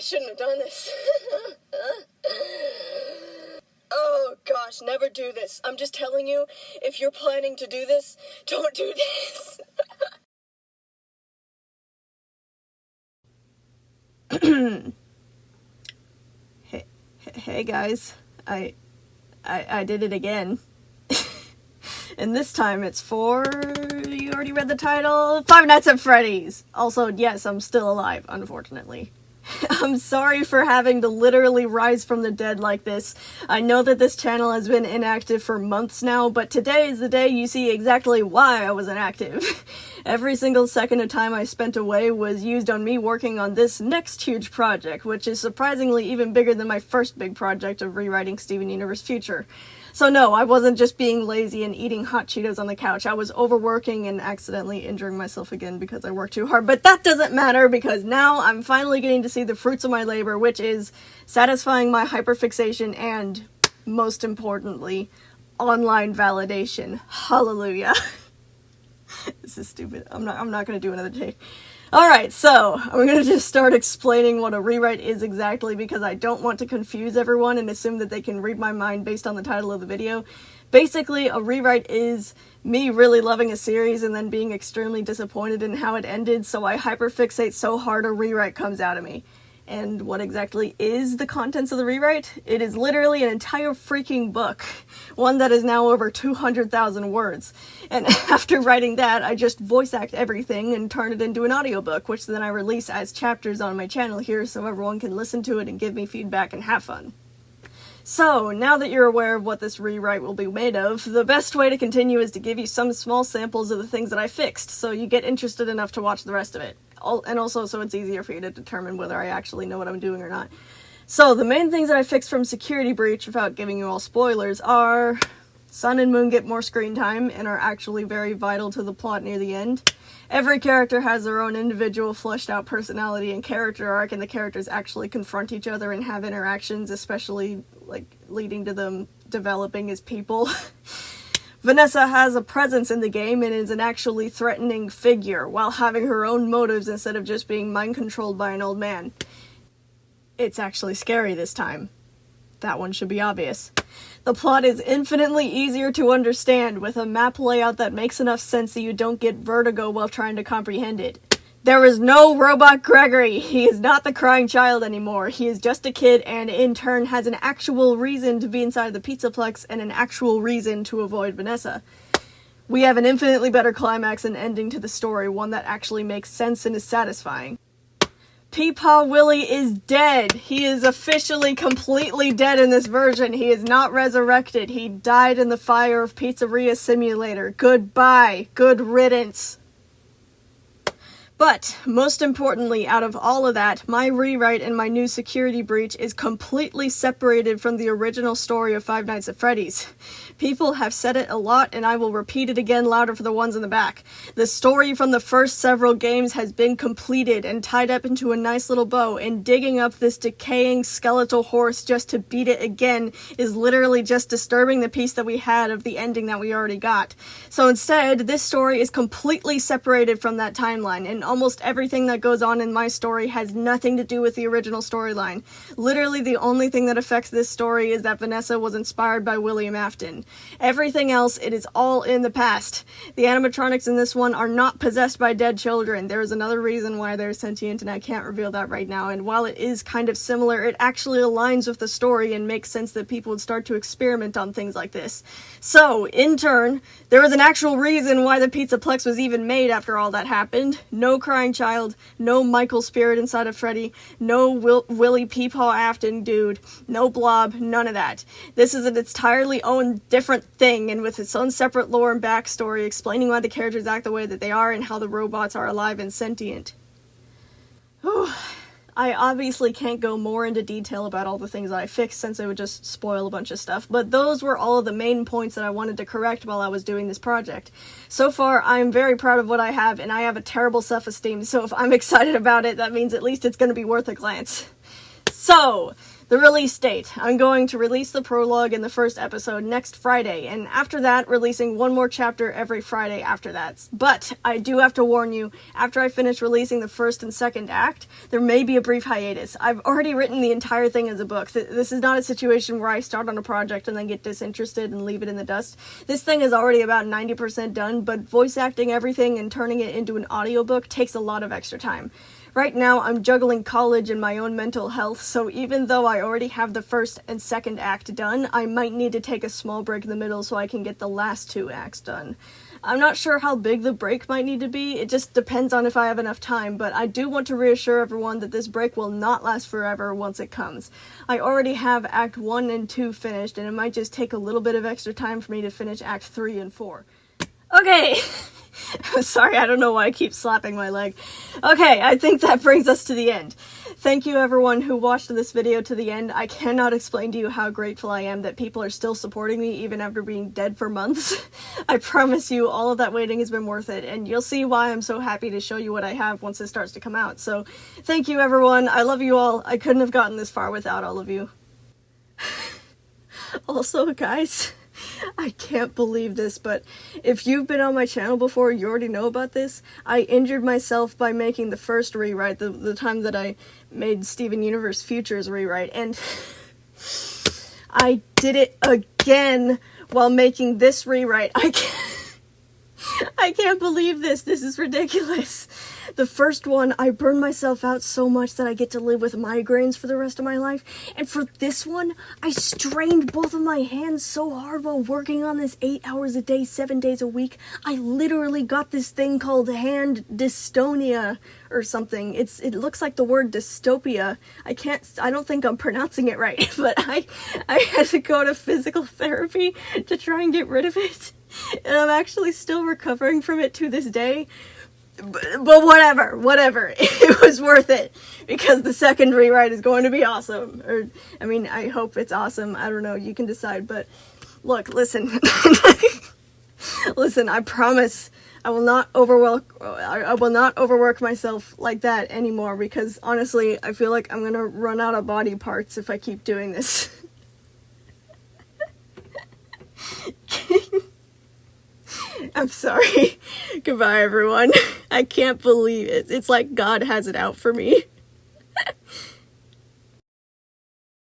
shouldn't have done this. Oh gosh, never do this. I'm just telling you, if you're planning to do this, don't do this. Hey guys, I did it again. And this time it's for, you already read the title, Five Nights at Freddy's. Also, yes, I'm still alive, unfortunately. I'm sorry for having to literally rise from the dead like this. I know that this channel has been inactive for months now, but today is the day you see exactly why I was inactive. Every single second of time I spent away was used on me working on this next huge project, which is surprisingly even bigger than my first big project of rewriting Steven Universe Future. So no, I wasn't just being lazy and eating hot Cheetos on the couch. I was overworking and accidentally injuring myself again because I worked too hard. But that doesn't matter because now I'm finally getting to see the fruits of my labor, which is satisfying my hyperfixation and, most importantly, online validation. Hallelujah. This is stupid. I'm not gonna do another take. Alright, so I'm gonna just start explaining what a rewrite is exactly because I don't want to confuse everyone and assume that they can read my mind based on the title of the video. Basically, a rewrite is me really loving a series and then being extremely disappointed in how it ended, so I hyperfixate so hard a rewrite comes out of me. And what exactly is the contents of the rewrite? It is literally an entire freaking book. One that is now over 200,000 words. And after writing that, I just voice act everything and turn it into an audiobook, which then I release as chapters on my channel here so everyone can listen to it and give me feedback and have fun. So, now that you're aware of what this rewrite will be made of, the best way to continue is to give you some small samples of the things that I fixed, so you get interested enough to watch the rest of it. And also so it's easier for you to determine whether I actually know what I'm doing or not. So, the main things that I fixed from Security Breach, without giving you all spoilers, are Sun and Moon get more screen time and are actually very vital to the plot near the end. Every character has their own individual fleshed out personality and character arc, and the characters actually confront each other and have interactions, especially like leading to them developing as people. Vanessa has a presence in the game and is an actually threatening figure, while having her own motives instead of just being mind-controlled by an old man. It's actually scary this time. That one should be obvious. The plot is infinitely easier to understand, with a map layout that makes enough sense so you don't get vertigo while trying to comprehend it. There is no Robot Gregory. He is not the crying child anymore. He is just a kid and, in turn, has an actual reason to be inside the Pizzaplex and an actual reason to avoid Vanessa. We have an infinitely better climax and ending to the story, one that actually makes sense and is satisfying. Peepaw Willie is dead. He is officially completely dead in this version. He is not resurrected. He died in the fire of Pizzeria Simulator. Goodbye. Good riddance. But, most importantly, out of all of that, my rewrite and my new Security Breach is completely separated from the original story of Five Nights at Freddy's. People have said it a lot, and I will repeat it again louder for the ones in the back. The story from the first several games has been completed and tied up into a nice little bow, and digging up this decaying skeletal horse just to beat it again is literally just disturbing the piece that we had of the ending that we already got. So instead, this story is completely separated from that timeline, and almost everything that goes on in my story has nothing to do with the original storyline. Literally, the only thing that affects this story is that Vanessa was inspired by William Afton. Everything else, it is all in the past. The animatronics in this one are not possessed by dead children. There is another reason why they're sentient, and I can't reveal that right now, and while it is kind of similar, it actually aligns with the story and makes sense that people would start to experiment on things like this. So, in turn, there was an actual reason why the Pizzaplex was even made after all that happened. No crying child, no Michael spirit inside of Freddy, no Willie Peepaw Afton dude, no blob, none of that. This is an entirely own different thing, and with its own separate lore and backstory explaining why the characters act the way that they are and how the robots are alive and sentient. Whew. I obviously can't go more into detail about all the things that I fixed since it would just spoil a bunch of stuff, but those were all of the main points that I wanted to correct while I was doing this project. So far, I'm very proud of what I have, and I have a terrible self-esteem, so if I'm excited about it, that means at least it's going to be worth a glance. So, The release date. I'm going to release the prologue and the first episode next Friday, and after that, releasing one more chapter every Friday after that. But I do have to warn you, after I finish releasing the first and second act, there may be a brief hiatus. I've already written the entire thing as a book. This is not a situation where I start on a project and then get disinterested and leave it in the dust. This thing is already about 90% done, but voice acting everything and turning it into an audiobook takes a lot of extra time. Right now, I'm juggling college and my own mental health, so even though I already have the first and second act done, I might need to take a small break in the middle so I can get the last 2 acts done. I'm not sure how big the break might need to be, it just depends on if I have enough time, but I do want to reassure everyone that this break will not last forever once it comes. I already have Act 1 and 2 finished, and it might just take a little bit of extra time for me to finish Act 3 and 4. Okay! Sorry, I don't know why I keep slapping my leg. Okay, I think that brings us to the end. Thank you everyone who watched this video to the end. I cannot explain to you how grateful I am that people are still supporting me even after being dead for months. I promise you all of that waiting has been worth it, and you'll see why I'm so happy to show you what I have once it starts to come out. So, thank you everyone. I love you all. I couldn't have gotten this far without all of you. Also, guys, I can't believe this, but if you've been on my channel before, you already know about this. I injured myself by making the first rewrite, the time that I made Steven Universe Futures rewrite, and I did it again while making this rewrite. I can't believe this. This is ridiculous. The first one, I burned myself out so much that I get to live with migraines for the rest of my life. And for this one, I strained both of my hands so hard while working on this 8 hours a day, 7 days a week. I literally got this thing called hand dystonia or something. It looks like the word dystopia. I don't think I'm pronouncing it right, but I had to go to physical therapy to try and get rid of it. And I'm actually still recovering from it to this day. But whatever. It was worth it, because the second rewrite is going to be awesome. Or, I mean, I hope it's awesome. I don't know, you can decide, but look, listen. Listen, I promise I will not overwork myself like that anymore, because honestly, I feel like I'm gonna run out of body parts if I keep doing this. I'm sorry. Goodbye, everyone. I can't believe it. It's like God has it out for me.